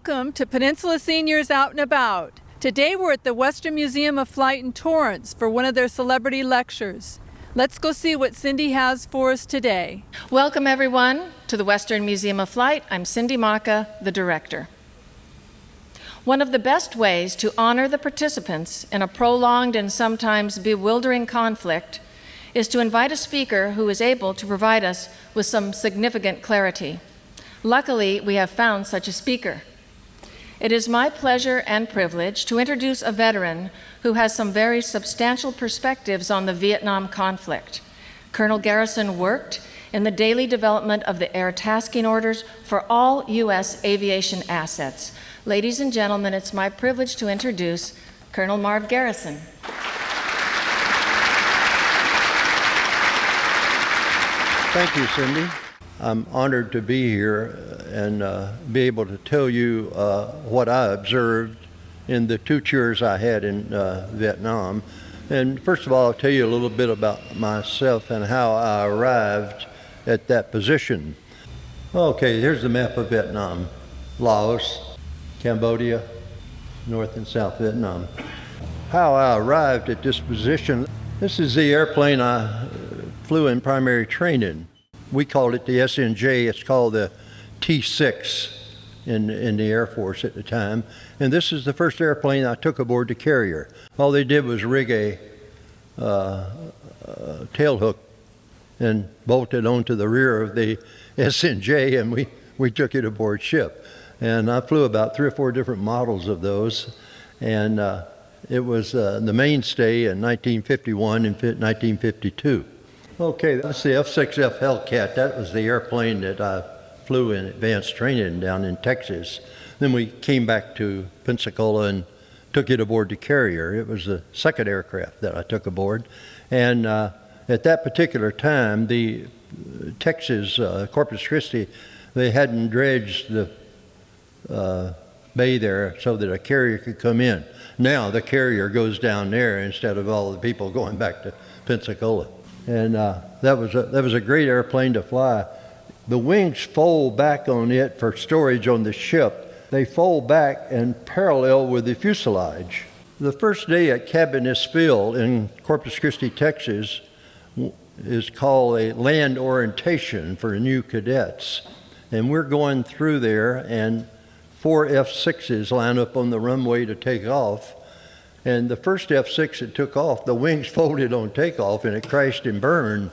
Welcome to Peninsula Seniors Out and About. Today we're at the Western Museum of Flight in Torrance for one of their celebrity lectures. Let's go see what Cindy has for us today. Welcome everyone to the Western Museum of Flight. I'm Cindy Maka, the director. One of the best ways to honor the participants in a prolonged and sometimes bewildering conflict is to invite a speaker who is able to provide us with some significant clarity. Luckily, we have found such a speaker. It is my pleasure and privilege to introduce a veteran who has some very substantial perspectives on the Vietnam conflict. Colonel Garrison worked in the daily development of the air tasking orders for all U.S. aviation assets. Ladies and gentlemen, it's my privilege to introduce Colonel Marv Garrison. Thank you, Cindy. I'm honored to be here and be able to tell you what I observed in the 2 tours I had in Vietnam. And first of all, I'll tell you a little bit about myself and how I arrived at that position. Okay, here's the map of Vietnam. Laos, Cambodia, North and South Vietnam. How I arrived at this position, this is the airplane I flew in primary training. We called it the SNJ, it's called the T6 in the Air Force at the time. And this is the first airplane I took aboard the carrier. All they did was rig a tail hook and bolted onto the rear of the SNJ, and we took it aboard ship. And I flew about 3 or 4 different models of those. And it was the mainstay in 1951 and 1952. Okay, that's the F-6F Hellcat. That was the airplane that I flew in advanced training down in Texas. Then we came back to Pensacola and took it aboard the carrier. It was the second aircraft that I took aboard. And at that particular time, the Texas, Corpus Christi, they hadn't dredged the bay there so that a carrier could come in. Now the carrier goes down there instead of all the people going back to Pensacola. And that was a great airplane to fly. The wings fold back on it for storage on the ship. They fold back and parallel with the fuselage. The first day at Cabinets Field in Corpus Christi, Texas, is called a land orientation for new cadets. And we're going through there, and 4 F-6s line up on the runway to take off. And the first F-6 that took off, the wings folded on takeoff and it crashed and burned.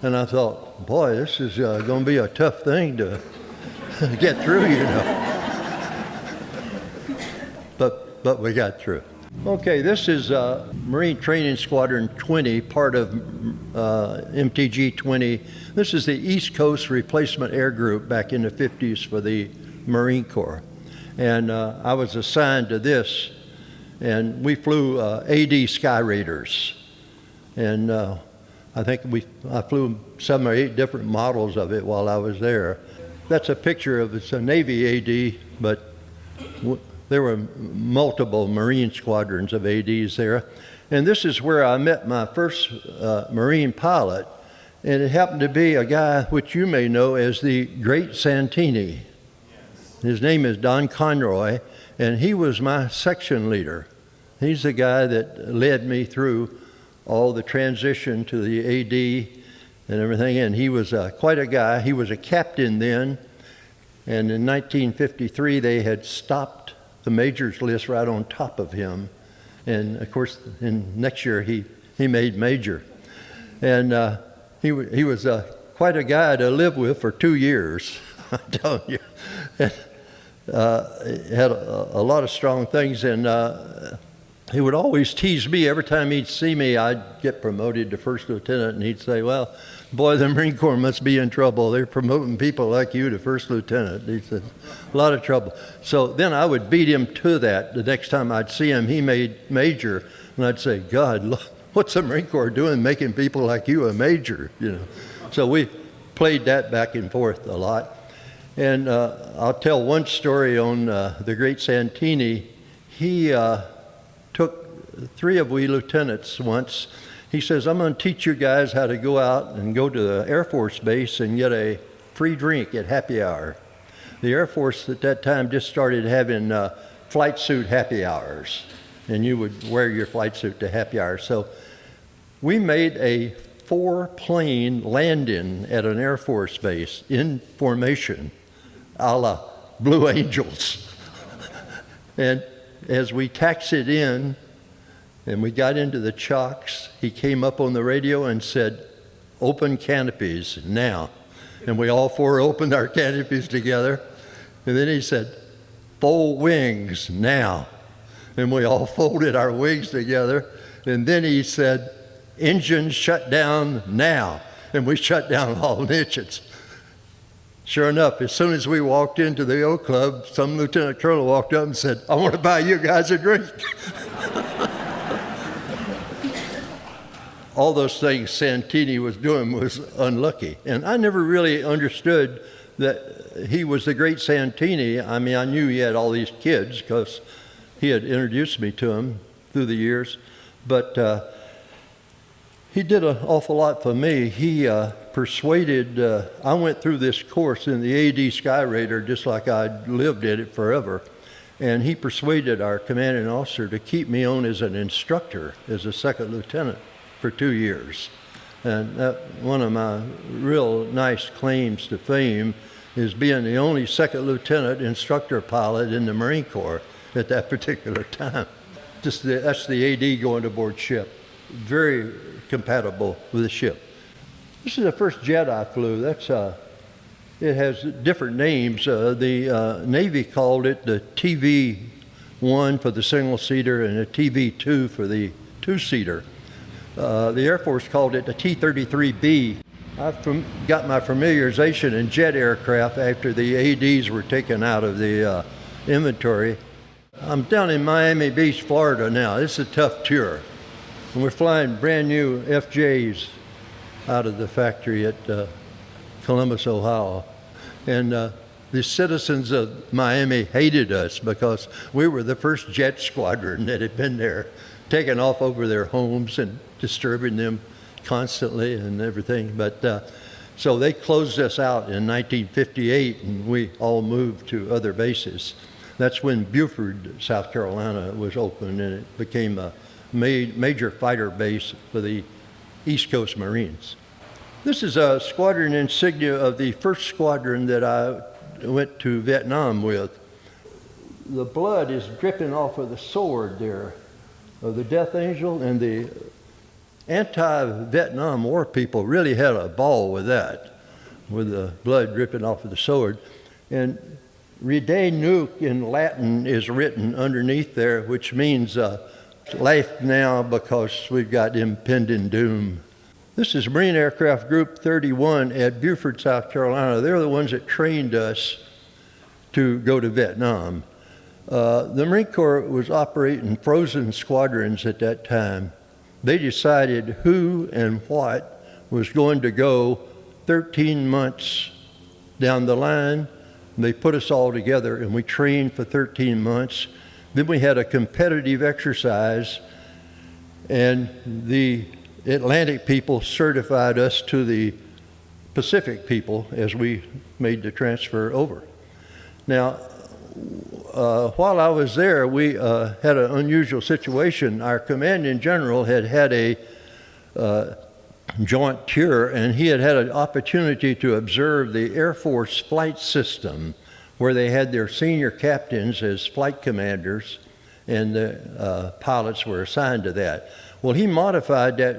And I thought, boy, this is going to be a tough thing to get through, you know. But we got through. Okay, this is Marine Training Squadron 20, part of MTG 20. This is the East Coast Replacement Air Group back in the 50s for the Marine Corps. And I was assigned to this. And we flew AD Sky Raiders, and I think I flew 7 or 8 different models of it while I was there. That's a picture of it's a Navy AD, but there were multiple Marine squadrons of ADs there. And this is where I met my first Marine pilot, and it happened to be a guy which you may know as the Great Santini. His name is Don Conroy. And he was my section leader. He's the guy that led me through all the transition to the AD and everything. And he was quite a guy. He was a captain then. And in 1953, they had stopped the majors list right on top of him. And of course, next year, he made major. And he was quite a guy to live with for 2 years, I'm telling you. Had a lot of strong things, and he would always tease me. Every time he'd see me, I'd get promoted to first lieutenant, and he'd say, well, boy, the Marine Corps must be in trouble. They're promoting people like you to first lieutenant. He said, a lot of trouble. So then I would beat him to that. The next time I'd see him, he made major, and I'd say, God, look, what's the Marine Corps doing making people like you a major, you know? So we played that back and forth a lot. And I'll tell one story on the Great Santini. He took 3 of we lieutenants once. He says, I'm going to teach you guys how to go out and go to the Air Force Base and get a free drink at happy hour. the Air Force at that time just started having flight suit happy hours, and you would wear your flight suit to happy hours. So we made a 4-plane landing at an Air Force base in formation, a la Blue Angels. And as we taxied in and we got into the chocks, he came up on the radio and said, "Open canopies now." And we all 4 opened our canopies together. And then he said, "Fold wings now." And we all folded our wings together. And then he said, "Engines shut down now." And we shut down all engines. Sure enough, as soon as we walked into the O Club, some lieutenant colonel walked up and said, "I want to buy you guys a drink." All those things Santini was doing was unlucky. And I never really understood that he was the great Santini. I mean, I knew he had all these kids because he had introduced me to them through the years. But he did an awful lot for me. He persuaded, I went through this course in the AD Sky Raider just like I'd lived in it forever. And he persuaded our commanding officer to keep me on as an instructor, as a second lieutenant, for 2 years. And one of my real nice claims to fame is being the only second lieutenant instructor pilot in the Marine Corps at that particular time. That's the AD going aboard ship. Very compatible with the ship. This is the first jet I flew. It has different names. The Navy called it the TV-1 for the single-seater and a TV-2 for the two-seater. The Air Force called it the T-33B. I got my familiarization in jet aircraft after the ADs were taken out of the inventory. I'm down in Miami Beach, Florida now. It's a tough tour. And we're flying brand new FJs out of the factory at Columbus, Ohio. And the citizens of Miami hated us because we were the first jet squadron that had been there, taking off over their homes and disturbing them constantly and everything. But so they closed us out in 1958, and we all moved to other bases. That's when Beaufort, South Carolina was opened, and it became a major fighter base for the East Coast Marines. This is a squadron insignia of the first squadron that I went to Vietnam with. The blood is dripping off of the sword there of the Death Angel, and the anti-Vietnam War people really had a ball with that, with the blood dripping off of the sword. And Rede Nuc in Latin is written underneath there, which means life now because we've got impending doom. This is Marine Aircraft Group 31 at Beaufort, South Carolina. They're the ones that trained us to go to Vietnam. The Marine Corps was operating frozen squadrons at that time. They decided who and what was going to go 13 months down the line. They put us all together and we trained for 13 months. Then we had a competitive exercise, and the Atlantic people certified us to the Pacific people as we made the transfer over. Now, while I was there, we had an unusual situation. Our commanding general had a joint tour, and he had an opportunity to observe the Air Force flight system, where they had their senior captains as flight commanders, and the pilots were assigned to that. Well, he modified that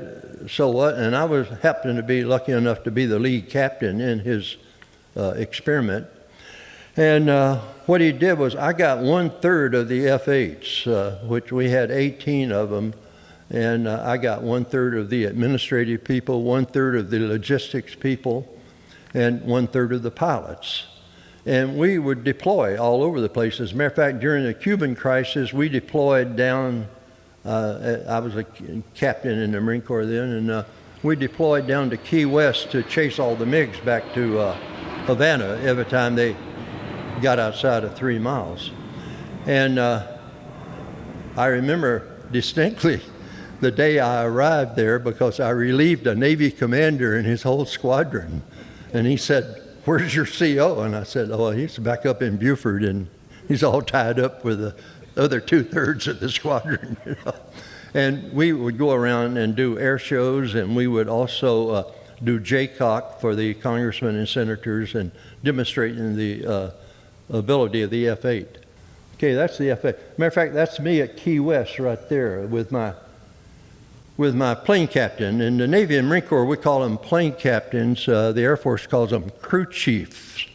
and I happened to be lucky enough to be the lead captain in his experiment. And what he did was I got 1/3 of the F-8s, which we had 18 of them, and I got 1/3 of the administrative people, 1/3 of the logistics people, and 1/3 of the pilots. And we would deploy all over the place. As a matter of fact, during the Cuban crisis, we deployed down, I was a captain in the Marine Corps then, and we deployed down to Key West to chase all the MiGs back to Havana every time they got outside of 3 miles. And I remember distinctly the day I arrived there because I relieved a Navy commander and his whole squadron. And he said, where's your CO? And I said, oh, he's back up in Buford, and he's all tied up with the other 2/3 of the squadron. You know? And we would go around and do air shows, and we would also do JCOC for the congressmen and senators and demonstrating the ability of the F-8. Okay, that's the F-8. Matter of fact, that's me at Key West right there with my plane captain. In the Navy and Marine Corps, we call them plane captains. The Air Force calls them crew chiefs.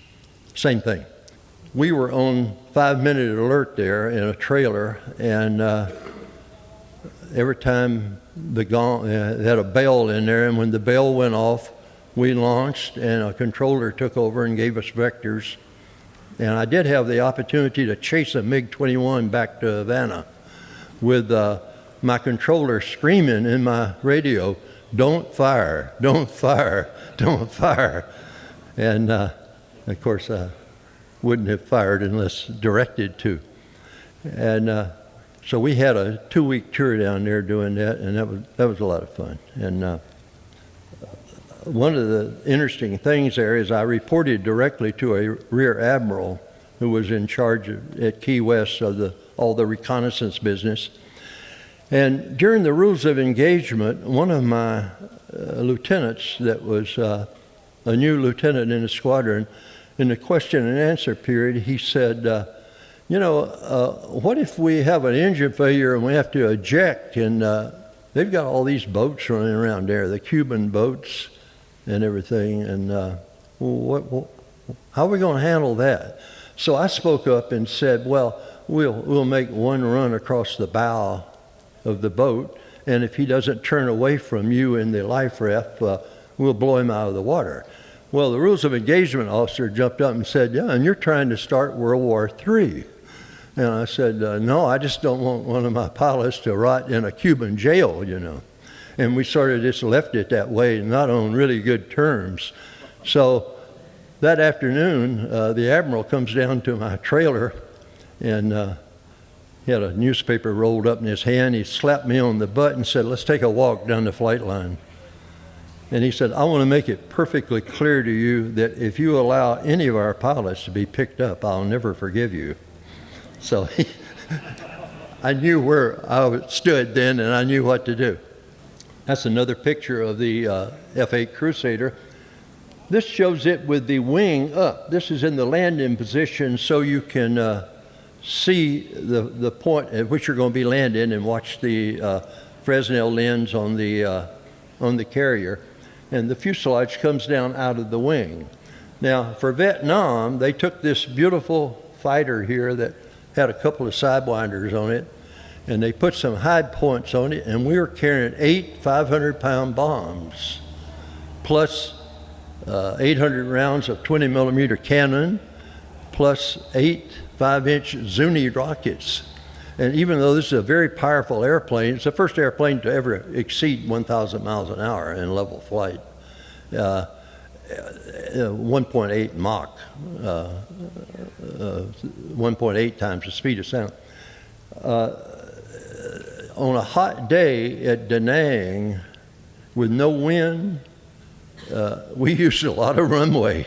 Same thing. We were on 5-minute alert there in a trailer, and every time they had a bell in there, and when the bell went off, we launched, and a controller took over and gave us vectors. And I did have the opportunity to chase a MiG-21 back to Havana with my controller screaming in my radio, "Don't fire, don't fire, don't fire." And of course, I wouldn't have fired unless directed to. And so we had a 2-week tour down there doing that, and that was a lot of fun. And one of the interesting things there is I reported directly to a rear admiral who was in charge at Key West of all the reconnaissance business. And during the rules of engagement, one of my lieutenants that was a new lieutenant in the squadron, in the question and answer period, he said, what if we have an engine failure and we have to eject, and they've got all these boats running around there, the Cuban boats and everything, and how are we going to handle that? So I spoke up and said, well, we'll make one run across the bow of the boat, and if he doesn't turn away from you in the life raft, we'll blow him out of the water. Well, the rules of engagement officer jumped up and said, yeah, and you're trying to start World War III. And I said, no, I just don't want one of my pilots to rot in a Cuban jail, you know. And we sort of just left it that way, not on really good terms. So that afternoon, the admiral comes down to my trailer, and he had a newspaper rolled up in his hand. He slapped me on the butt and said, let's take a walk down the flight line. And he said, I want to make it perfectly clear to you that if you allow any of our pilots to be picked up, I'll never forgive you. So I knew where I stood then, and I knew what to do. That's another picture of the F-8 Crusader. This shows it with the wing up. This is in the landing position, so you can see the point at which you're going to be landing and watch the Fresnel lens on the carrier. And the fuselage comes down out of the wing. Now, for Vietnam, they took this beautiful fighter here that had a couple of sidewinders on it, and they put some high points on it, and we were carrying 8 500-pound bombs, plus 800 rounds of 20-millimeter cannon, plus 8 5-inch Zuni rockets. And even though this is a very powerful airplane, it's the first airplane to ever exceed 1,000 miles an hour in level flight. 1.8 Mach, 1.8 times the speed of sound. On a hot day at Da Nang, with no wind, we used a lot of runway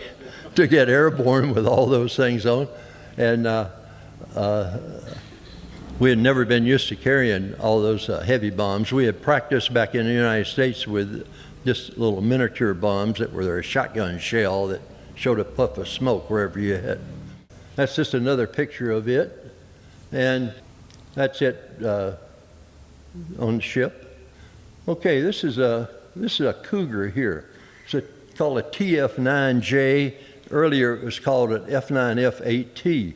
to get airborne with all those things on. And we had never been used to carrying all those heavy bombs. We had practiced back in the United States with just little miniature bombs that were a shotgun shell that showed a puff of smoke wherever you hit. That's just another picture of it. And that's it on the ship. Okay, this is a Cougar here. It's called a TF-9J. Earlier it was called an F9F8T.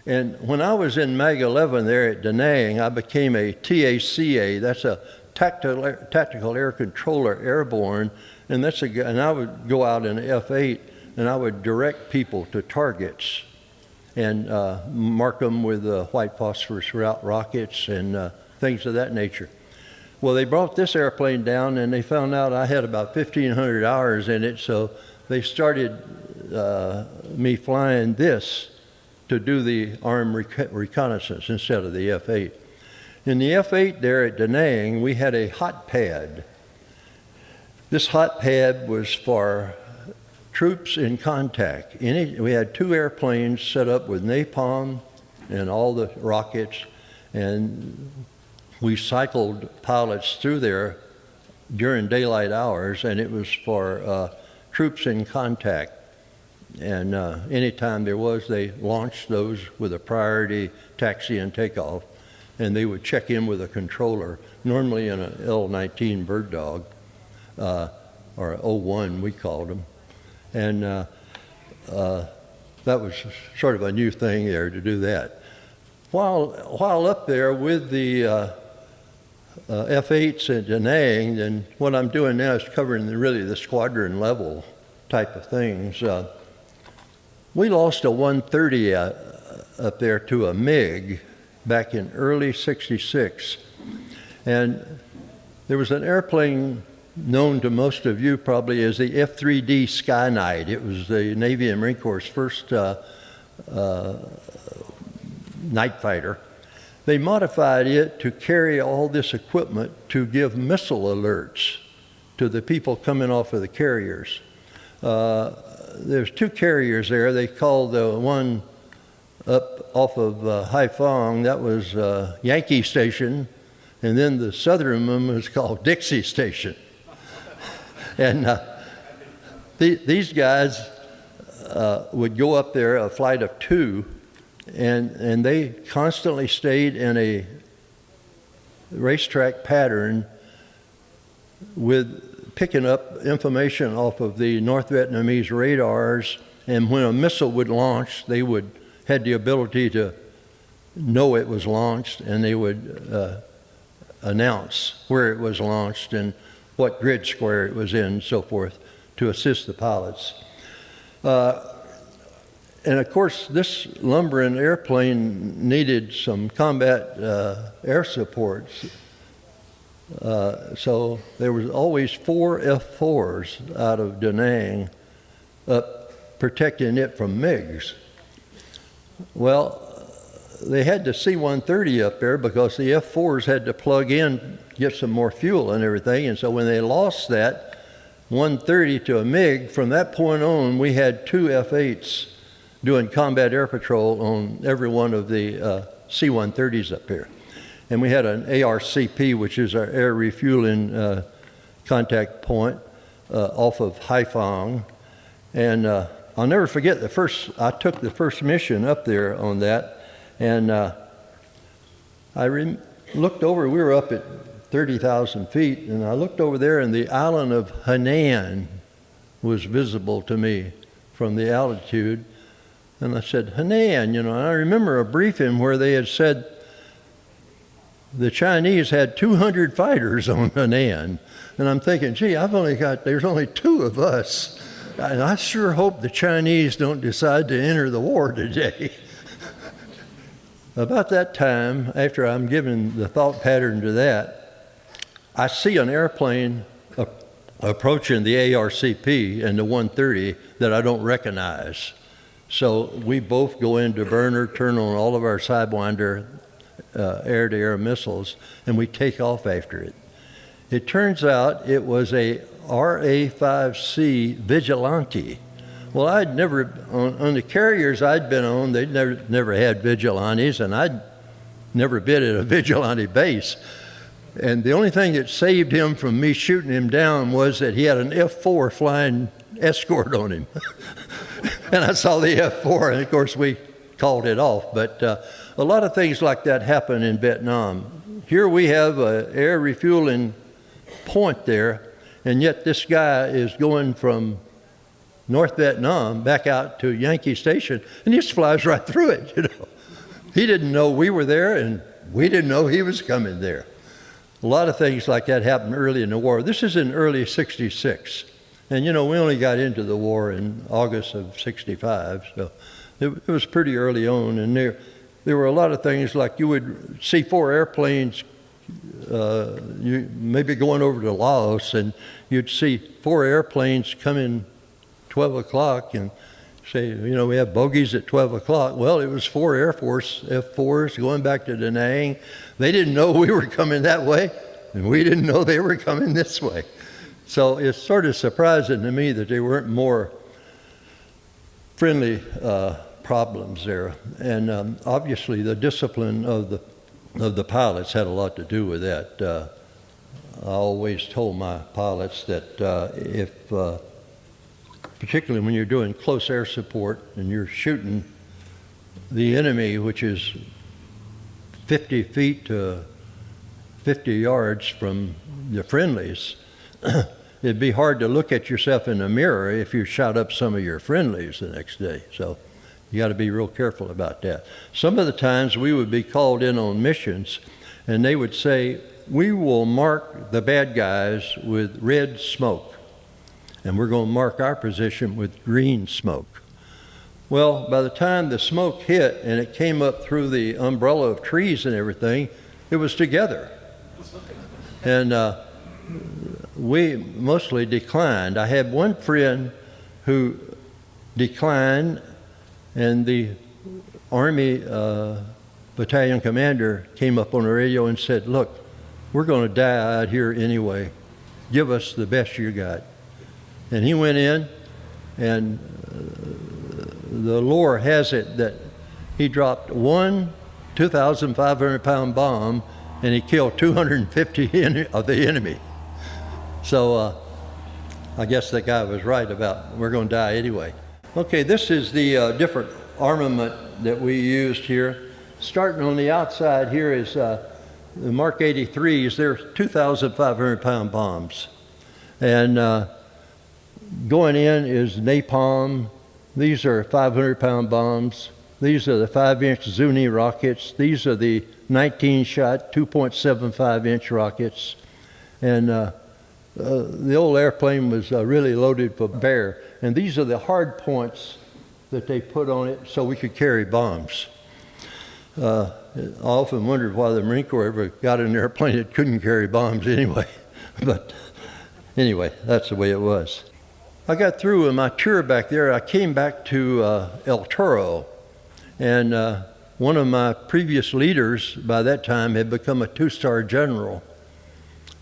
And when I was in Mag 11 there at Da Nang, I became a TACA. That's a tactical air controller airborne, and and I would go out in F8 and I would direct people to targets and mark them with white phosphorus rockets and things of that nature. Well, they brought this airplane down and they found out I had about 1,500 hours in it, so they started me flying this to do the armed reconnaissance instead of the F-8. In the F-8 there at Da Nang, we had a hot pad. This hot pad was for troops in contact. We had 2 airplanes set up with napalm and all the rockets, and we cycled pilots through there during daylight hours, and it was for troops in contact. And anytime there was, they launched those with a priority taxi and takeoff, and they would check in with a controller, normally in an L-19 Bird Dog, or 01 we called them. And that was sort of a new thing there to do that. While up there with the F-8s at Da Nang, and what I'm doing now is covering really the squadron level type of things. We lost a 130 up there to a MiG back in early '66. And there was an airplane known to most of you probably as the F-3D Sky Knight. It was the Navy and Marine Corps' first night fighter. They modified it to carry all this equipment to give missile alerts to the people coming off of the carriers. There's 2 carriers there. They called the one up off of Haiphong, that was Yankee Station, and then the southern one was called Dixie Station. And these guys would go up there, a flight of 2, and they constantly stayed in a racetrack pattern with picking up information off of the North Vietnamese radars, and when a missile would launch, they had the ability to know it was launched, and they would announce where it was launched and what grid square it was in, and so forth, to assist the pilots. And of course, this lumbering airplane needed some combat air supports. So there was always 4 F-4s out of Da Nang up protecting it from MiGs. Well, they had the C-130 up there because the F-4s had to plug in, get some more fuel and everything. And so when they lost that 130 to a MiG, from that point on, we had 2 F-8s doing combat air patrol on every one of the C-130s up here. And we had an ARCP, which is our air refueling contact point off of Haiphong. And I'll never forget I took the first mission up there on that, and I looked over, we were up at 30,000 feet, and I looked over there, and the island of Hainan was visible to me from the altitude. And I said, Hainan, and I remember a briefing where they had said the Chinese had 200 fighters on Hainan. And I'm thinking, gee, there's only 2 of us. And I sure hope the Chinese don't decide to enter the war today. About that time, after I'm giving the thought pattern to that, I see an airplane approaching the ARCP and the 130 that I don't recognize. So we both go into burner, turn on all of our Sidewinder air-to-air missiles, and we take off after it. It turns out it was a RA-5C Vigilante. Well, I'd never, on the carriers I'd been on, they'd never had Vigilantes, and I'd never been at a Vigilante base. And the only thing that saved him from me shooting him down was that he had an F-4 flying escort on him. And I saw the F-4, and of course we called it off. But a lot of things like that happen in Vietnam. Here we have an air refueling point there, and yet this guy is going from North Vietnam back out to Yankee Station, and he just flies right through it, He didn't know we were there, and we didn't know he was coming there. A lot of things like that happened early in the war. This is in early '66. And, we only got into the war in August of '65, so it was pretty early on. And there were a lot of things like you would see 4 airplanes maybe going over to Laos, and you'd see 4 airplanes coming 12 o'clock and say, we have bogeys at 12 o'clock. Well, it was 4 Air Force F-4s going back to Da Nang. They didn't know we were coming that way, and we didn't know they were coming this way. So it's sort of surprising to me that there weren't more friendly problems there. And obviously the discipline of the pilots had a lot to do with that. I always told my pilots that particularly when you're doing close air support and you're shooting the enemy, which is 50 feet to 50 yards from the friendlies, it'd be hard to look at yourself in the mirror if you shot up some of your friendlies the next day. So you got to be real careful about that. Some of the times we would be called in on missions and they would say, we will mark the bad guys with red smoke and we're going to mark our position with green smoke. Well, by the time the smoke hit and it came up through the umbrella of trees and everything, it was together. And we mostly declined. I had one friend who declined, and the Army battalion commander came up on the radio and said, look, we're going to die out here anyway. Give us the best you got. And he went in, and the lore has it that he dropped one 2,500-pound bomb and he killed 250 of the enemy. So I guess that guy was right about we're going to die anyway. Okay, this is the different armament that we used here. Starting on the outside here is the Mark 83s. They're 2,500-pound bombs. And going in is napalm. These are 500-pound bombs. These are the 5-inch Zuni rockets. These are the 19-shot 2.75-inch rockets. And the old airplane was really loaded for bear. And these are the hard points that they put on it so we could carry bombs. I often wondered why the Marine Corps ever got an airplane that couldn't carry bombs anyway. But anyway, that's the way it was. I got through with my tour back there. I came back to El Toro, and one of my previous leaders by that time had become a 2-star general,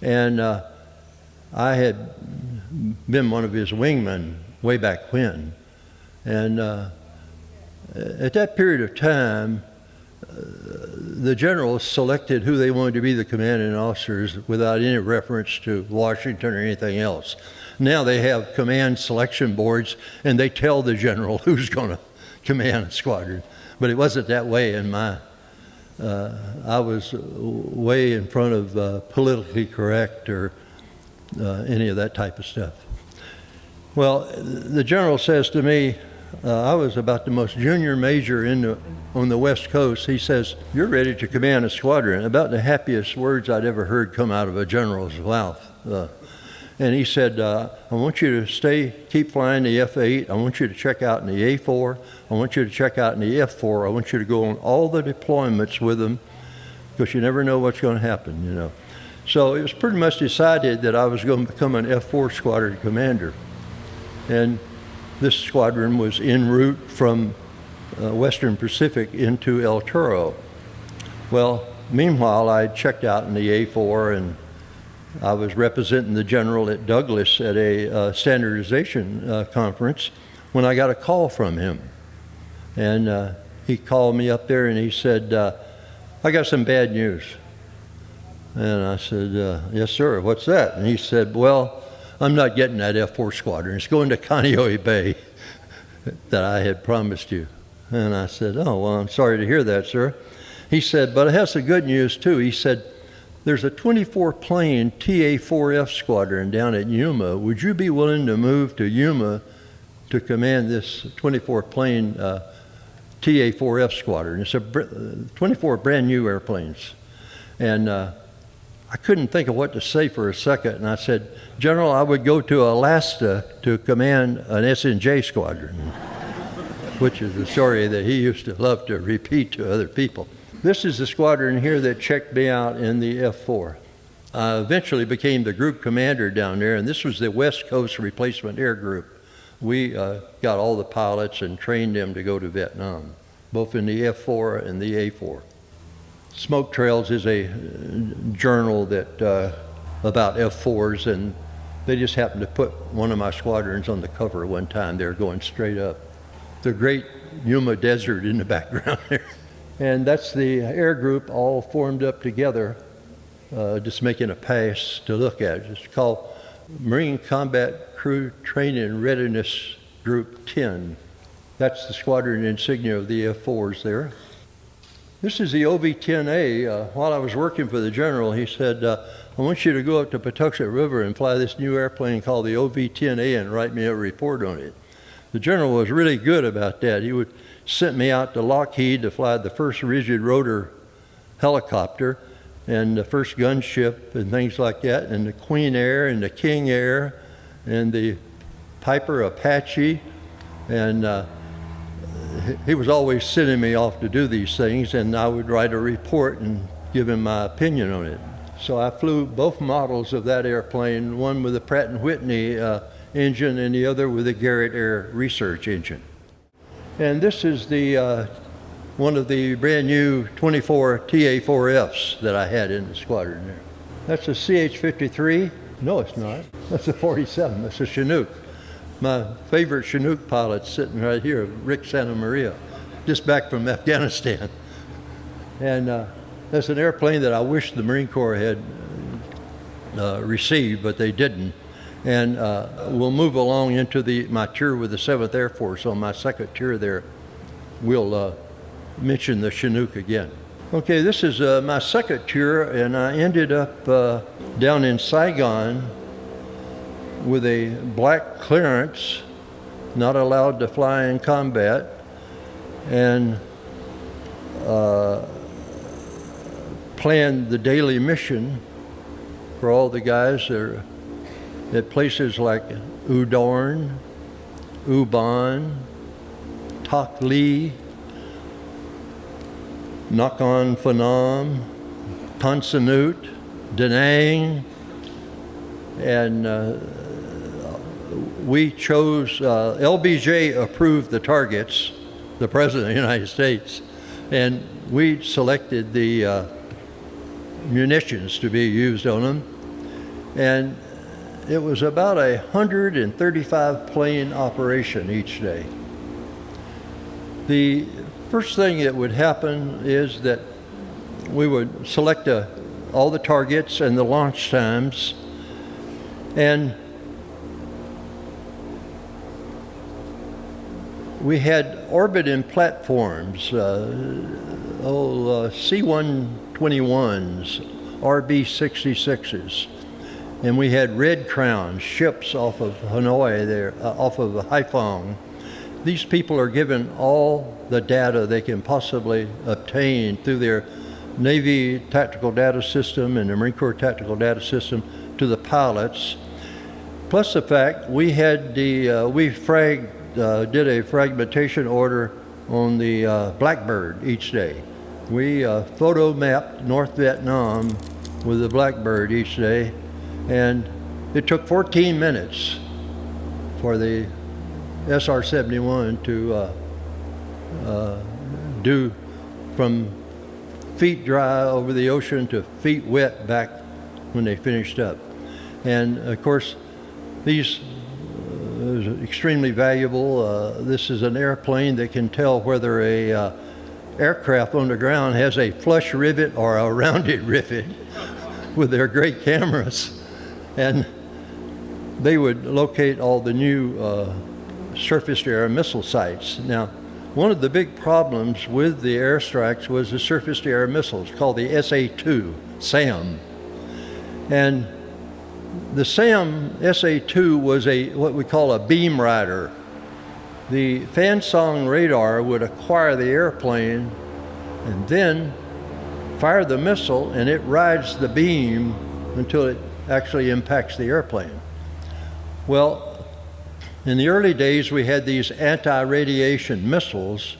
and I had been one of his wingmen way back when. And at that period of time, the generals selected who they wanted to be the commanding officers without any reference to Washington or anything else. Now they have command selection boards, and they tell the general who's going to command a squadron. But it wasn't that way in my, I was way in front of politically correct or any of that type of stuff. Well, the general says to me, I was about the most junior major on the West Coast. He says, you're ready to command a squadron. About the happiest words I'd ever heard come out of a general's mouth. And he said, I want you to keep flying the F-8. I want you to check out in the A-4. I want you to check out in the F-4. I want you to go on all the deployments with them because you never know what's going to happen, you know. So it was pretty much decided that I was going to become an F-4 squadron commander. And this squadron was en route from Western Pacific into El Toro. Well, meanwhile, I checked out in the A-4, and I was representing the general at Douglas at a standardization conference when I got a call from him. And he called me up there and he said, I got some bad news. And I said, yes, sir, what's that? And he said, well, I'm not getting that F-4 squadron. It's going to Kaneohe Bay that I had promised you. And I said, oh, well, I'm sorry to hear that, sir. He said, but it has some good news, too. He said, there's a 24-plane TA-4F squadron down at Yuma. Would you be willing to move to Yuma to command this 24-plane TA-4F squadron? It's 24 brand new airplanes. And I couldn't think of what to say for a second. And I said, General, I would go to Alaska to command an S&J squadron, which is a story that he used to love to repeat to other people. This is the squadron here that checked me out in the F-4. I eventually became the group commander down there, and this was the West Coast Replacement Air Group. We got all the pilots and trained them to go to Vietnam, both in the F-4 and the A-4. Smoke Trails is a journal that about F-4s, and they just happened to put one of my squadrons on the cover one time. They were going straight up. the great Yuma Desert in the background there. And that's the air group all formed up together, just making a pass to look at. It's called Marine Combat Crew Training Readiness Group 10. That's the squadron insignia of the F-4s there. This is the OV-10A. While I was working for the general, he said, I want you to go up to Patuxent River and fly this new airplane called the OV-10A and write me a report on it. The general was really good about that. He would send me out to Lockheed to fly the first rigid rotor helicopter and the first gunship and things like that, and the Queen Air and the King Air and the Piper Apache. And he was always sending me off to do these things, and I would write a report and give him my opinion on it. So I flew both models of that airplane, one with a Pratt & Whitney engine and the other with a Garrett Air Research engine. And this is the one of the brand new 24 TA-4Fs that I had in the squadron there. That's a CH-53. No, it's not. That's a 47. That's a Chinook. My favorite Chinook pilot sitting right here, Rick Santa Maria, just back from Afghanistan. And that's an airplane that I wish the Marine Corps had received, but they didn't. And we'll move along into my tour with the 7th Air Force. On my second tour there, we'll mention the Chinook again. Okay, this is my second tour, and I ended up down in Saigon with a black clearance, not allowed to fly in combat, and planned the daily mission for all the guys that are at places like Udorn, Ubon, Tok Lee, Nakhon Phanom, Tan Son Nhut, Da Nang, and we chose, LBJ approved the targets, the President of the United States, and we selected the munitions to be used on them. And it was about 135 plane operation each day. The first thing that would happen is that we would select all the targets and the launch times, and we had orbiting platforms, C-121s, RB-66s, and we had Red Crown ships off of Hanoi there, off of Haiphong. These people are given all the data they can possibly obtain through their Navy Tactical Data System and the Marine Corps Tactical Data System to the pilots. Plus the fact we had we did a fragmentation order on the Blackbird each day. We photo mapped North Vietnam with the Blackbird each day, and it took 14 minutes for the SR-71 to do from feet dry over the ocean to feet wet back when they finished up. And of course, these are extremely valuable. This is an airplane that can tell whether a aircraft on the ground has a flush rivet or a rounded rivet with their great cameras. And they would locate all the new surface-to-air missile sites. Now, one of the big problems with the airstrikes was the surface-to-air missiles called the SA-2, SAM. And the SAM SA-2 was what we call a beam rider. The Fansong radar would acquire the airplane and then fire the missile, and it rides the beam until it actually impacts the airplane. Well, in the early days, we had these anti-radiation missiles,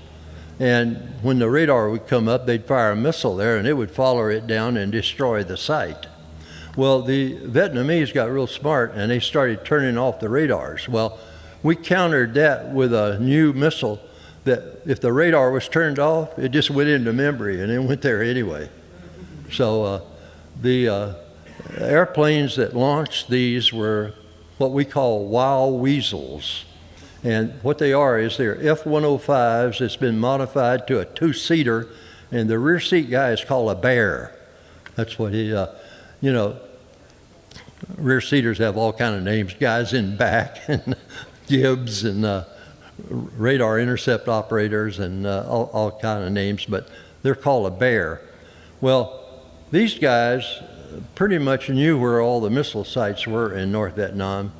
and when the radar would come up, they'd fire a missile there, and it would follow it down and destroy the site. Well, the Vietnamese got real smart, and they started turning off the radars. Well, we countered that with a new missile that if the radar was turned off, it just went into memory, and it went there anyway. So the airplanes that launched these were what we call wild weasels. And what they are is they're F-105s. It's been modified to a two-seater, and the rear seat guy is called a bear. That's what he, rear seaters have all kind of names. Guys in back, and Gibbs, and radar intercept operators, and all kind of names, but they're called a bear. Well, these guys pretty much knew where all the missile sites were in North Vietnam,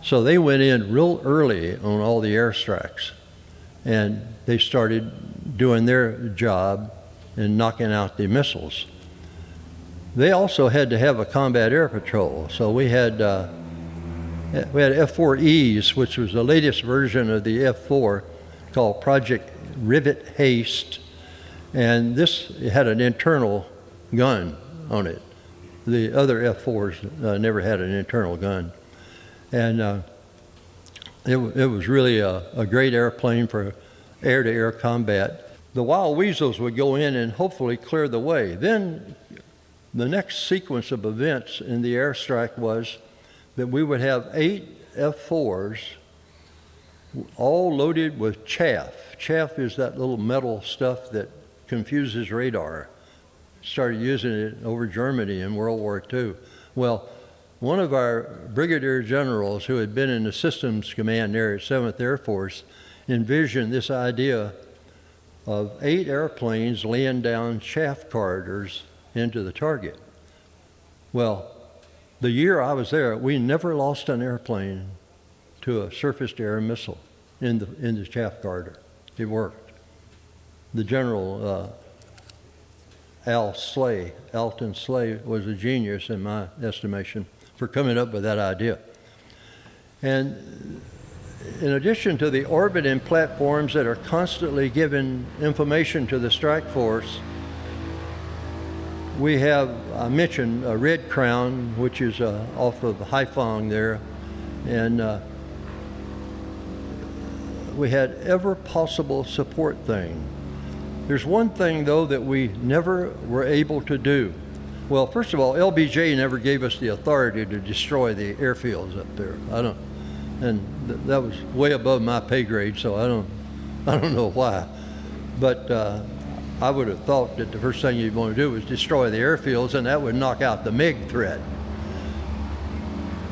so they went in real early on all the airstrikes, and they started doing their job and knocking out the missiles. They also had to have a combat air patrol, so we had F-4Es, which was the latest version of the F-4, called Project Rivet Haste, and this had an internal gun on it. The other F-4s never had an internal gun. And it was really a great airplane for air-to-air combat. The Wild Weasels would go in and hopefully clear the way. Then the next sequence of events in the airstrike was that we would have 8 F-4s all loaded with chaff. Chaff is that little metal stuff that confuses radar. Started using it over Germany in World War II. Well, one of our brigadier generals who had been in the systems command there at 7th Air Force envisioned this idea of 8 airplanes laying down chaff corridors into the target. Well, the year I was there, we never lost an airplane to a surface-to-air missile in the chaff corridor. It worked. The general, Alton Slay, was a genius in my estimation for coming up with that idea. And in addition to the orbiting platforms that are constantly giving information to the strike force, we have, I mentioned, a Red Crown, which is off of Haiphong there, and we had every possible support thing. There's one thing, though, that we never were able to do. Well, first of all, LBJ never gave us the authority to destroy the airfields up there. That was way above my pay grade, so I don't know why. But I would have thought that the first thing you'd want to do was destroy the airfields, and that would knock out the MiG threat.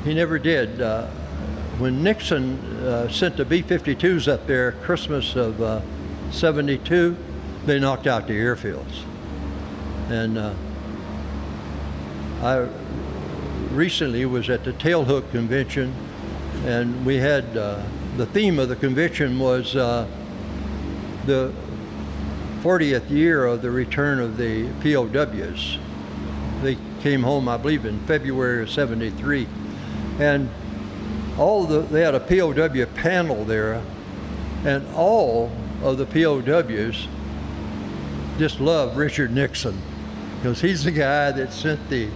He never did. When Nixon sent the B-52s up there Christmas of '72, they knocked out the airfields. And I recently was at the Tailhook Convention, and we had, the theme of the convention was the 40th year of the return of the POWs. They came home, I believe, in February of '73. And they had a POW panel there, and all of the POWs just loved Richard Nixon, because he's the guy that sent the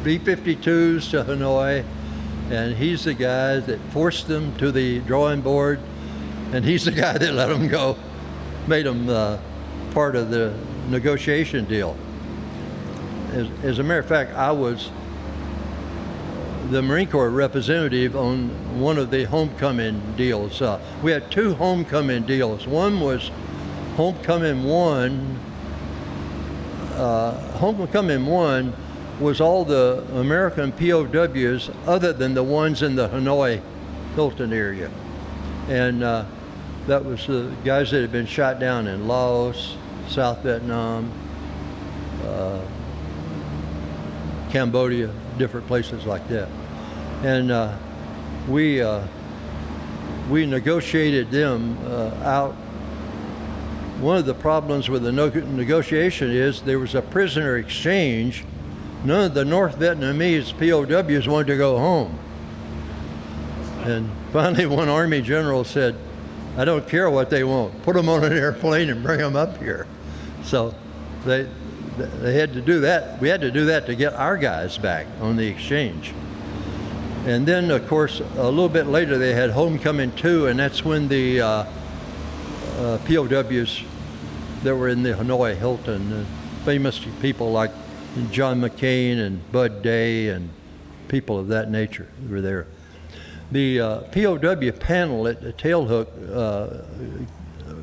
B-52s to Hanoi, and he's the guy that forced them to the drawing board, and he's the guy that let them go, made them part of the negotiation deal. As a matter of fact, I was the Marine Corps representative on one of the homecoming deals. We had 2 homecoming deals. One was Homecoming 1. Homecoming 1 was all the American POWs other than the ones in the Hanoi Hilton area. And that was the guys that had been shot down in Laos, South Vietnam, Cambodia, different places like that. And we negotiated them out. One of the problems with the negotiation is there was a prisoner exchange. None of the North Vietnamese POWs wanted to go home. And finally one Army general said, I don't care what they want. Put them on an airplane and bring them up here. So they had to do that. We had to do that to get our guys back on the exchange. And then, of course, a little bit later they had Homecoming 2, and that's when the POWs that were in the Hanoi Hilton, famous people like John McCain and Bud Day and people of that nature were there. The POW panel at the Tailhook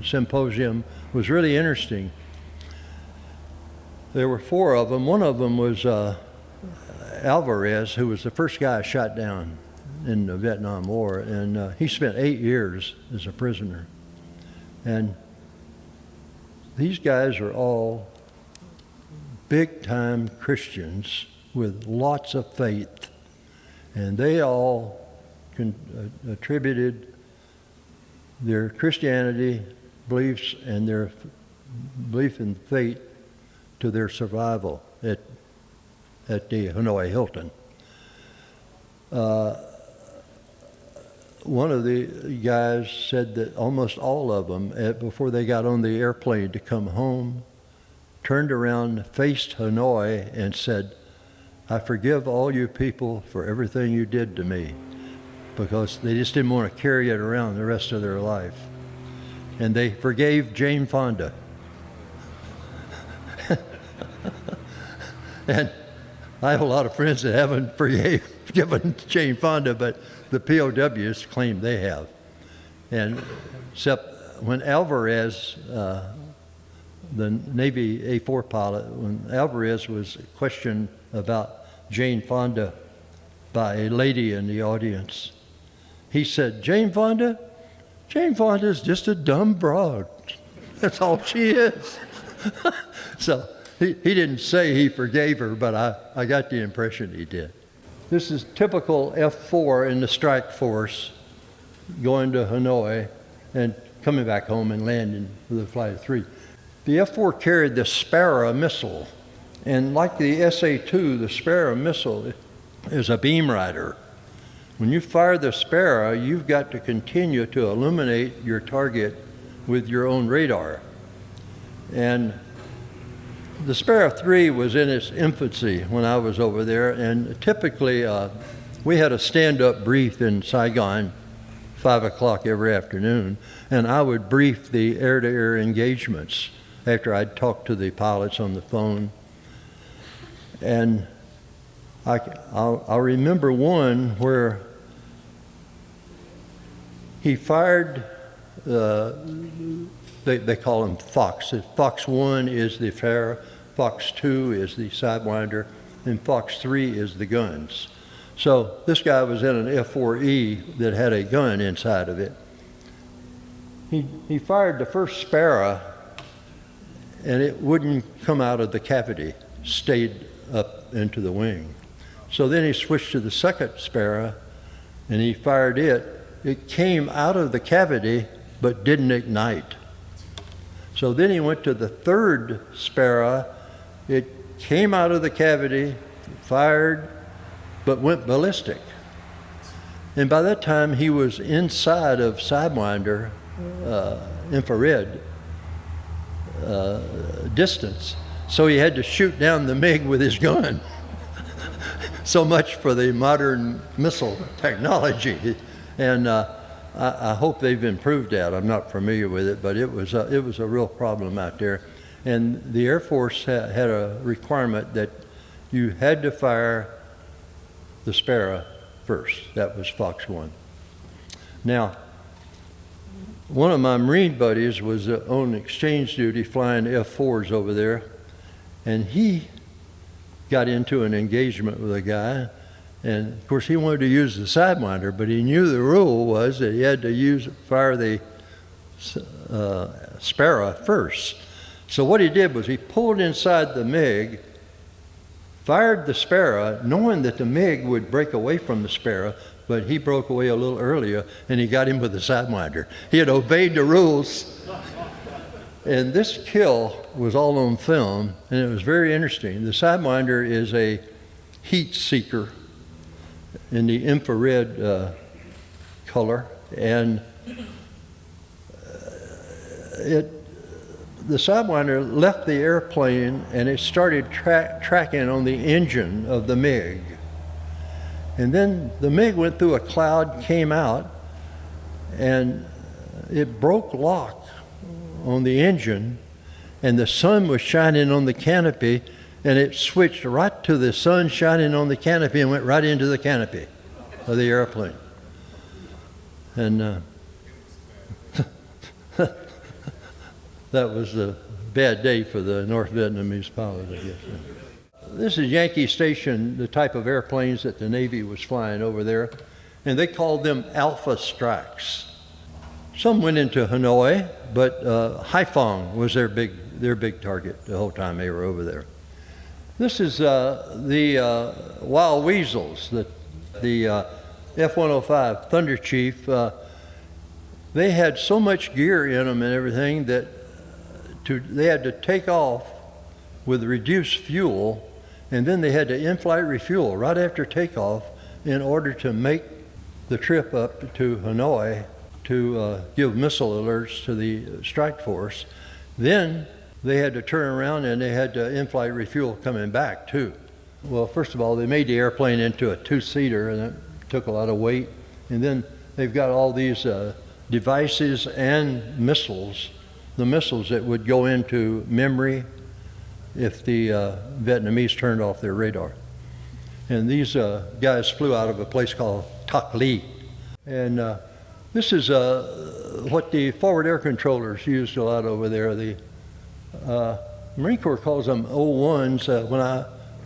Symposium was really interesting. There were 4 of them. One of them was Alvarez, who was the first guy shot down in the Vietnam War, and he spent 8 years as a prisoner. And these guys are all big-time Christians with lots of faith, and they all attributed their Christianity beliefs and their belief in faith to their survival at the Hanoi Hilton. One of the guys said that almost all of them, before they got on the airplane to come home, turned around, faced Hanoi, and said, "I forgive all you people for everything you did to me," because they just didn't want to carry it around the rest of their life. And they forgave Jane Fonda. And I have a lot of friends that haven't forgiven Jane Fonda, but the POWs claim they have. And except when Alvarez, the Navy A4 pilot, when Alvarez was questioned about Jane Fonda by a lady in the audience, he said, Jane Fonda is just a dumb broad. That's all she is." So he didn't say he forgave her, but I got the impression he did. This is typical F4 in the strike force going to Hanoi and coming back home and landing with a flight of 3. The F4 carried the Sparrow missile, and like the SA-2, the Sparrow missile is a beam rider. When you fire the Sparrow, you've got to continue to illuminate your target with your own radar. And the Sparrow 3 was in its infancy when I was over there, and typically we had a stand-up brief in Saigon, 5 o'clock every afternoon, and I would brief the air-to-air engagements after I'd talked to the pilots on the phone. And I'll remember one where he fired, they call them Fox. Fox 1 is the flare, Fox 2 is the Sidewinder, and Fox 3 is the guns. So this guy was in an F4E that had a gun inside of it. He fired the first Sparrow, and it wouldn't come out of the cavity, stayed up into the wing. So then he switched to the second Sparrow, and he fired it. It came out of the cavity, but didn't ignite. So then he went to the third Sparrow. It came out of the cavity, fired, but went ballistic. And by that time, he was inside of Sidewinder infrared distance. So he had to shoot down the MiG with his gun. So much for the modern missile technology. And I hope they've improved that. I'm not familiar with it, but it was a real problem out there. And the Air Force had a requirement that you had to fire the Sparrow first. That was Fox 1. Now, one of my Marine buddies was on exchange duty flying F4s over there, and he got into an engagement with a guy, and of course he wanted to use the Sidewinder, but he knew the rule was that he had to fire the Sparrow first. So what he did was he pulled inside the MiG, fired the Sparrow, knowing that the MiG would break away from the Sparrow, but he broke away a little earlier, and he got him with the Sidewinder. He had obeyed the rules. And this kill was all on film, and it was very interesting. The Sidewinder is a heat seeker in the infrared color, and the Sidewinder left the airplane, and it started tracking on the engine of the MiG. And then the MiG went through a cloud, came out, and it broke lock on the engine, and the sun was shining on the canopy, and it switched right to the sun shining on the canopy and went right into the canopy of the airplane. And that was a bad day for the North Vietnamese pilot, I guess. This is Yankee Station, the type of airplanes that the Navy was flying over there, and they called them Alpha Strikes. Some went into Hanoi, but Haiphong was their big target the whole time they were over there. This is the Wild Weasels, the F-105 Thunder Chief. They had so much gear in them and everything that they had to take off with reduced fuel, and then they had to in-flight refuel right after takeoff in order to make the trip up to Hanoi to give missile alerts to the strike force. Then they had to turn around and they had to in-flight refuel coming back too. Well, first of all, they made the airplane into a two-seater, and it took a lot of weight. And then they've got all these devices and missiles, the missiles that would go into memory if the Vietnamese turned off their radar. And these guys flew out of a place called Tak Ly. And this is what the forward air controllers used a lot over there. The Marine Corps calls them O1s. When I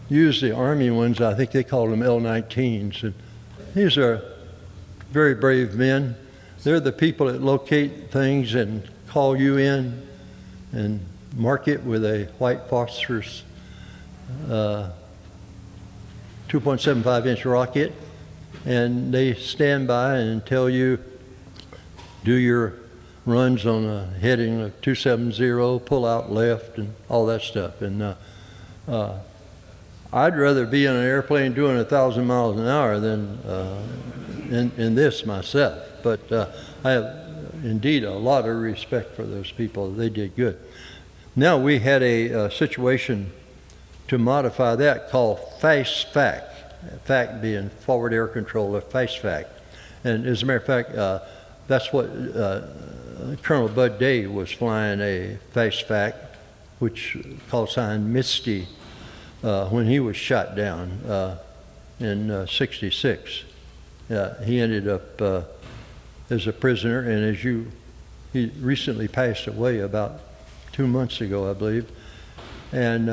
use the Army ones, I think they call them L-19s. And these are very brave men. They're the people that locate things and call you in and mark it with a white phosphorus 2.75-inch rocket, and they stand by and tell you, do your runs on a heading of 270, pull out left, and all that stuff. And I'd rather be in an airplane doing 1,000 miles an hour than in this myself. But I have indeed a lot of respect for those people. They did good. Now we had a situation to modify that called FAST-FAC, FAC being forward air controller, FAST-FAC. And as a matter of fact, that's what Colonel Bud Day was flying, a FAST-FAC, which call sign Misty, when he was shot down in '66. He ended up as a prisoner, and he recently passed away about 2 months ago, I believe. And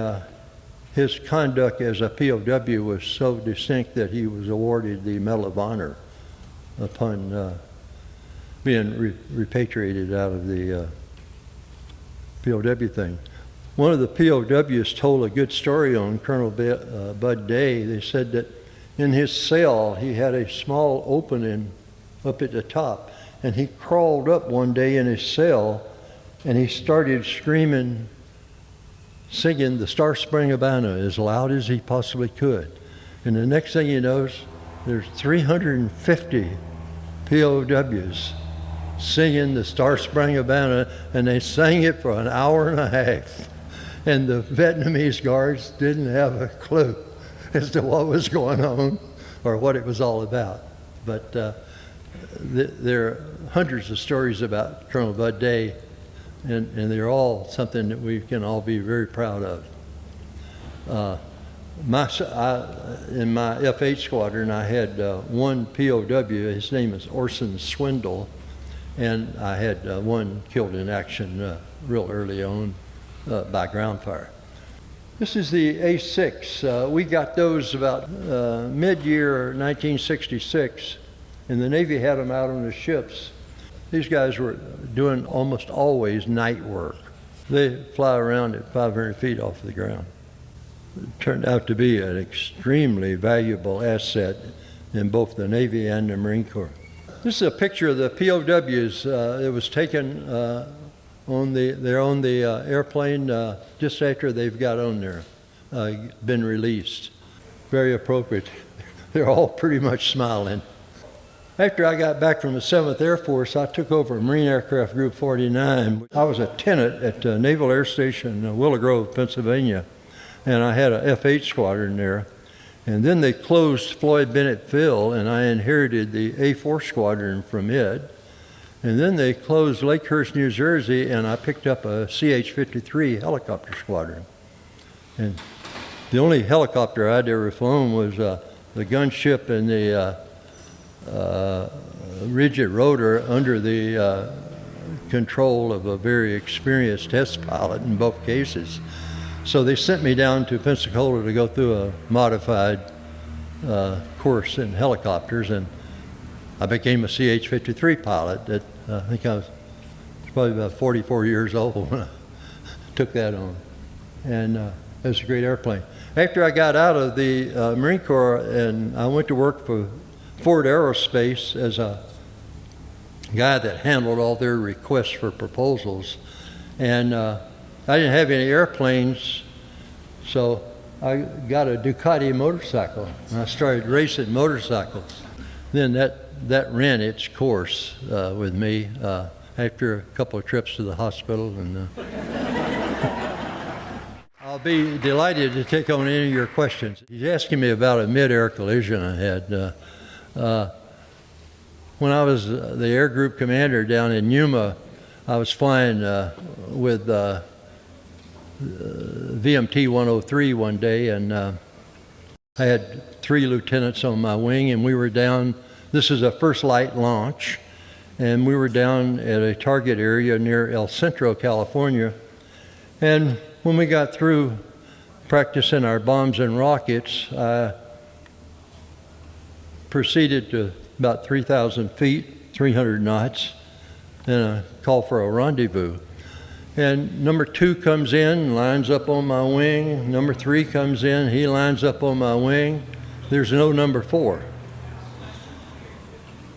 his conduct as a POW was so distinct that he was awarded the Medal of Honor upon being repatriated out of the POW thing. One of the POWs told a good story on Colonel Bud Day. They said that in his cell he had a small opening up at the top, and he crawled up one day in his cell and he started screaming, singing the Star Spangled Banner as loud as he possibly could. And the next thing he knows, there's 350 POWs singing the Star Spangled Banner, and they sang it for an hour and a half. And the Vietnamese guards didn't have a clue as to what was going on or what it was all about. But there are hundreds of stories about Colonel Bud Day, and they're all something that we can all be very proud of. In my F-8 squadron, I had one POW. His name is Orson Swindle, and I had one killed in action real early on by ground fire. This is the A-6. We got those about mid-year 1966, and the Navy had them out on the ships. These guys were doing almost always night work. They fly around at 500 feet off the ground. It turned out to be an extremely valuable asset in both the Navy and the Marine Corps. This is a picture of the POWs. It was taken they're on the airplane just after they've got on there, been released. Very appropriate. They're all pretty much smiling. After I got back from the 7th Air Force, I took over Marine Aircraft Group 49. I was a tenant at Naval Air Station, Willow Grove, Pennsylvania, and I had a F-8 squadron there. And then they closed Floyd Bennett Field, and I inherited the A-4 squadron from it. And then they closed Lakehurst, New Jersey, and I picked up a CH-53 helicopter squadron. And the only helicopter I'd ever flown was the gunship and the rigid rotor under the control of a very experienced test pilot in both cases. So they sent me down to Pensacola to go through a modified course in helicopters, and I became a CH-53 pilot. I think I was probably about 44 years old when I took that on, and it was a great airplane. After I got out of the Marine Corps and I went to work for Ford Aerospace as a guy that handled all their requests for proposals, and I didn't have any airplanes, so I got a Ducati motorcycle and I started racing motorcycles. Then that ran its course with me after a couple of trips to the hospital, and I'll be delighted to take on any of your questions. He's asking me about a mid-air collision I had. When I was the air group commander down in Yuma, I was flying with VMT 103 one day, and I had 3 lieutenants on my wing, and we were down, this is a first light launch, and we were down at a target area near El Centro, California. And when we got through practicing our bombs and rockets, I proceeded to about 3,000 feet, 300 knots, and a call for a rendezvous. And number 2 comes in, lines up on my wing. Number 3 comes in, he lines up on my wing. There's no number 4.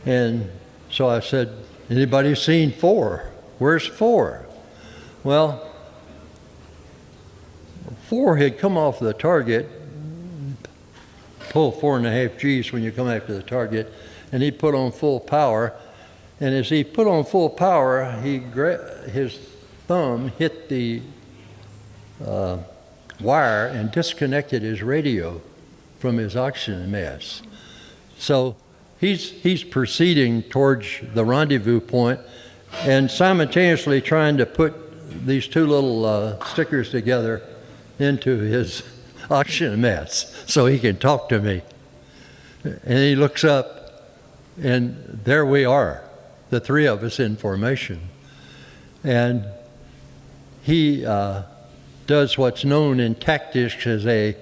And so I said, anybody seen 4? Where's 4? Well, 4 had come off the target, pull 4.5 Gs when you come after the target, and he put on full power. And as he put on full power, his thumb hit the wire and disconnected his radio from his oxygen mask. So he's proceeding towards the rendezvous point and simultaneously trying to put these 2 little stickers together into his oxygen mask so he can talk to me. And he looks up, and there we are, the 3 of us in formation. And he does what's known in tactics as a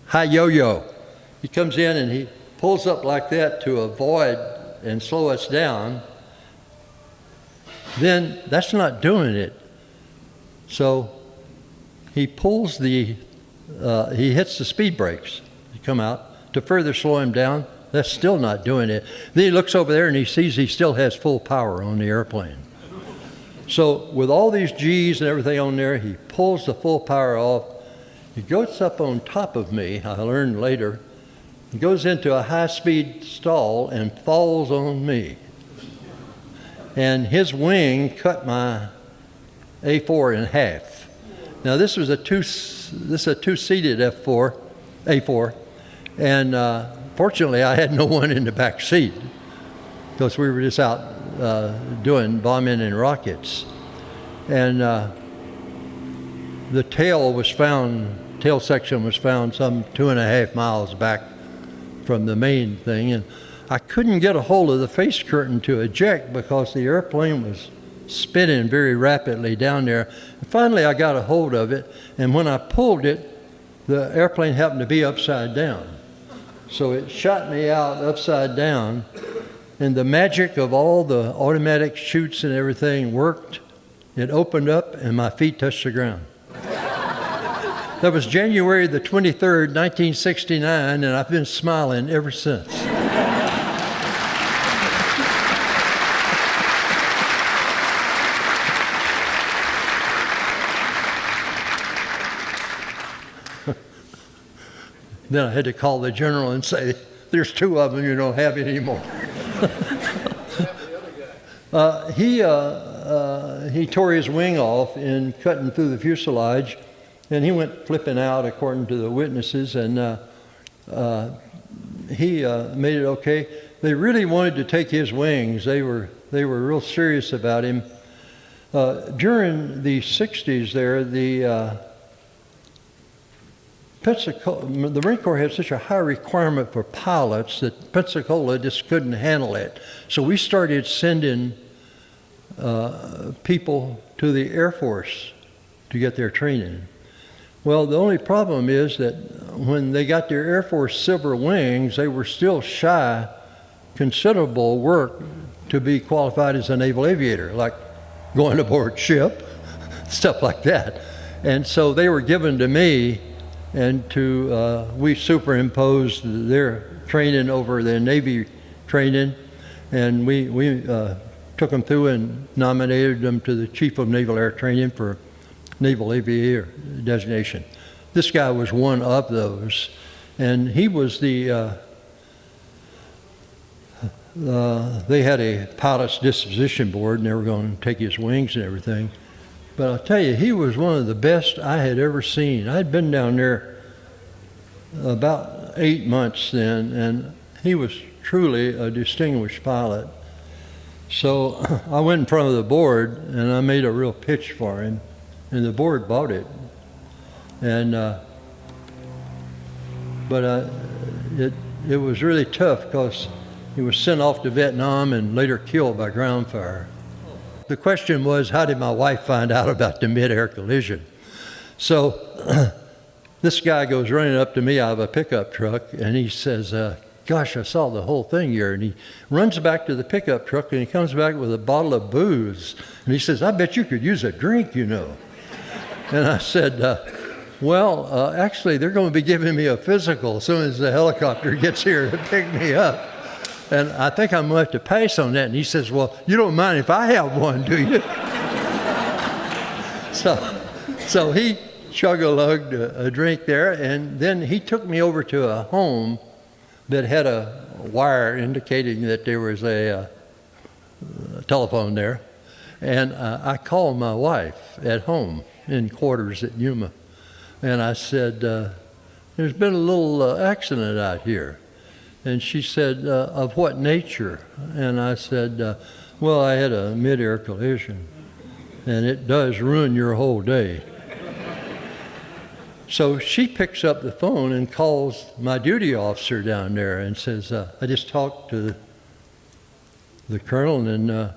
high yo-yo. He comes in and he pulls up like that to avoid and slow us down. Then that's not doing it. So he pulls he hits the speed brakes to come out to further slow him down. That's still not doing it. Then he looks over there and he sees he still has full power on the airplane. So with all these G's and everything on there, he pulls the full power off. He goes up on top of me, I learned later. He goes into a high-speed stall and falls on me. And his wing cut my A4 in half. Now this was a two-seated A4, and fortunately I had no one in the back seat because we were just out doing bombing and rockets. And the tail section was found some 2.5 miles back from the main thing, and I couldn't get a hold of the face curtain to eject because the airplane was spinning very rapidly down there. And finally I got a hold of it, and when I pulled it, the airplane happened to be upside down. So it shot me out upside down, and the magic of all the automatic chutes and everything worked. It opened up and my feet touched the ground. That was January the 23rd, 1969, and I've been smiling ever since. Then I had to call the general and say, there's 2 of them, you don't have it anymore. He tore his wing off in cutting through the fuselage, and he went flipping out according to the witnesses, and he made it okay. They really wanted to take his wings. They were real serious about him. During the 60s there, the the Marine Corps had such a high requirement for pilots that Pensacola just couldn't handle it. So we started sending people to the Air Force to get their training. Well, the only problem is that when they got their Air Force Silver Wings, they were still shy considerable work to be qualified as a naval aviator, like going aboard ship, stuff like that. And so they were given to me, and we superimposed their training over their Navy training, and we took them through and nominated them to the Chief of Naval Air Training for Naval Aviator designation. This guy was one of those, and he was they had a pilot's disposition board, and they were going to take his wings and everything. But I'll tell you, he was one of the best I had ever seen. I'd been down there about 8 months then, and he was truly a distinguished pilot. So I went in front of the board, and I made a real pitch for him, and the board bought it. And it was really tough because he was sent off to Vietnam and later killed by ground fire. The question was, how did my wife find out about the mid-air collision? So this guy goes running up to me out of a pickup truck, and he says, gosh, I saw the whole thing here. And he runs back to the pickup truck, and he comes back with a bottle of booze. And he says, I bet you could use a drink, you know. And I said, actually, they're going to be giving me a physical as soon as the helicopter gets here to pick me up. And I think I'm going to have to pass on that. And he says, well, you don't mind if I have one, do you? So he chug-a-lugged a drink there, and then he took me over to a home that had a wire indicating that there was a telephone there. And I called my wife at home in quarters at Yuma. And I said, there's been a little accident out here. And she said, of what nature? And I said, well, I had a mid-air collision, and it does ruin your whole day. So she picks up the phone and calls my duty officer down there and says, I just talked to the colonel, and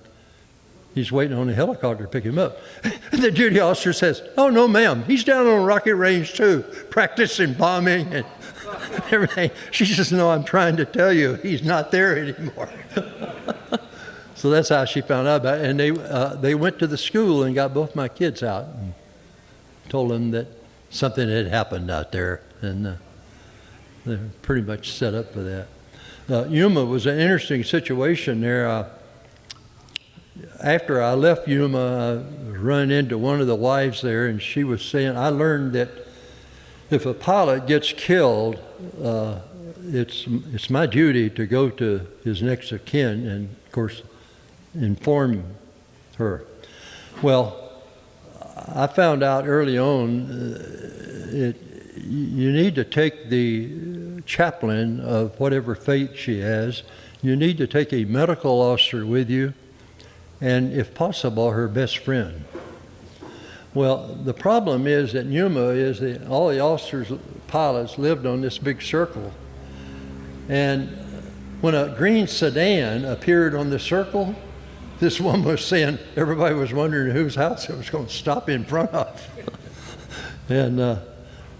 he's waiting on the helicopter to pick him up. And the duty officer says, oh, no, ma'am, he's down on rocket range too, practicing bombing and everything. She says, no, I'm trying to tell you, he's not there anymore. So that's how she found out about it. And they went to the school and got both my kids out and told them that something had happened out there. And they're pretty much set up for that. Yuma was an interesting situation there. After I left Yuma, I run into one of the wives there, and she was saying, I learned that if a pilot gets killed, it's my duty to go to his next of kin and, of course, inform her. Well, I found out early on you need to take the chaplain of whatever fate she has. You need to take a medical officer with you, and if possible, her best friend. Well, the problem is at Yuma is that all the officers, pilots lived on this big circle. And when a green sedan appeared on the circle, this woman was saying everybody was wondering whose house it was going to stop in front of. And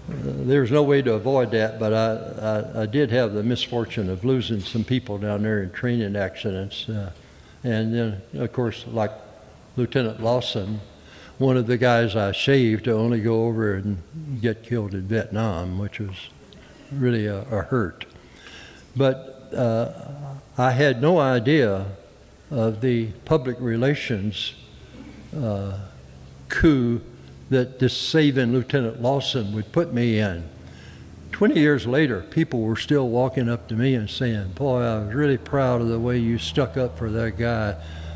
there was no way to avoid that, but I did have the misfortune of losing some people down there in training accidents. And then, of course, like Lieutenant Lawson, one of the guys I saved to only go over and get killed in Vietnam, which was really a hurt. But I had no idea of the public relations coup that this saving Lieutenant Lawson would put me in. 20 years later, people were still walking up to me and saying, boy, I was really proud of the way you stuck up for that guy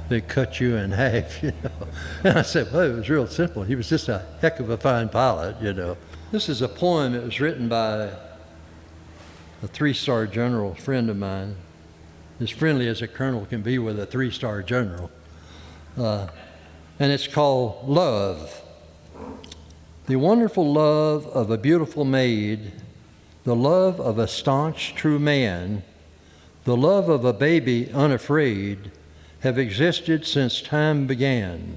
that cut you in half, you know. And I said, well, it was real simple. He was just a heck of a fine pilot, you know. This is a poem that was written by a 3-star general, friend of mine, as friendly as a colonel can be with a 3-star general. And it's called Love. The wonderful love of a beautiful maid, the love of a staunch, true man, the love of a baby unafraid, have existed since time began.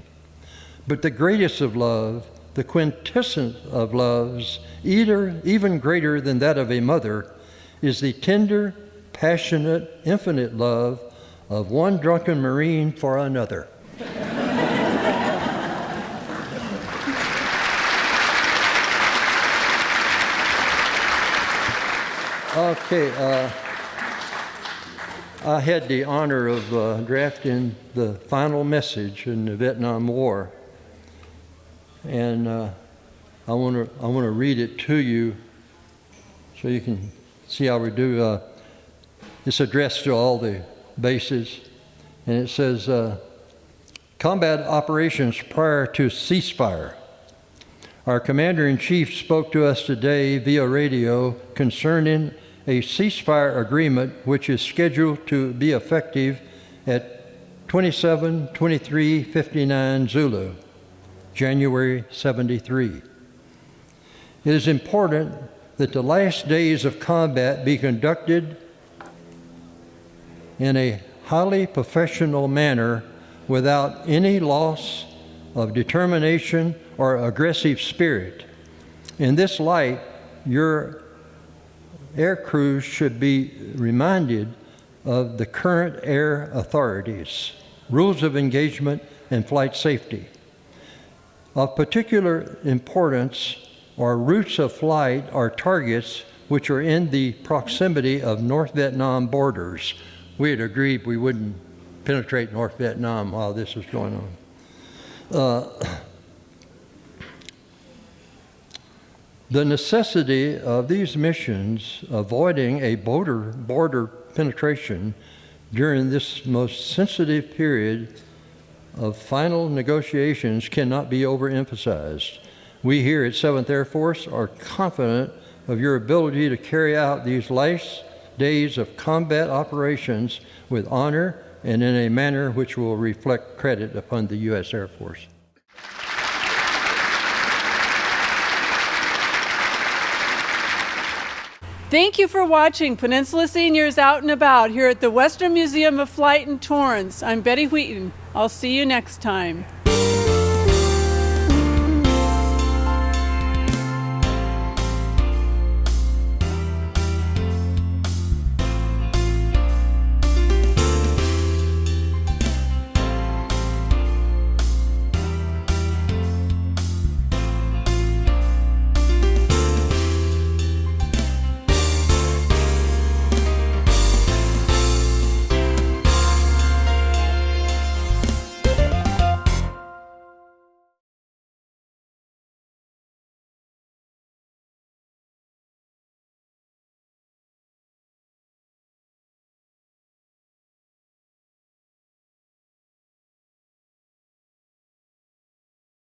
But the greatest of love, the quintessence of loves, even greater than that of a mother, is the tender, passionate, infinite love of one drunken Marine for another. Okay, I had the honor of drafting the final message in the Vietnam War, and I want to read it to you so you can see how we do. It's addressed to all the bases, and it says, combat operations prior to ceasefire. Our Commander-in-Chief spoke to us today via radio concerning a ceasefire agreement which is scheduled to be effective at 27/23/59 Zulu, January 73. It is important that the last days of combat be conducted in a highly professional manner without any loss of determination or aggressive spirit. In this light, your air crews should be reminded of the current air authorities, rules of engagement, and flight safety. Of particular importance are routes of flight or targets which are in the proximity of North Vietnam borders. We had agreed we wouldn't penetrate North Vietnam while this was going on. The necessity of these missions avoiding a border penetration during this most sensitive period of final negotiations cannot be overemphasized. We here at 7th Air Force are confident of your ability to carry out these last days of combat operations with honor and in a manner which will reflect credit upon the U.S. Air Force. Thank you for watching Peninsula Seniors Out and About here at the Western Museum of Flight and Torrance. I'm Betty Wheaton. I'll see you next time.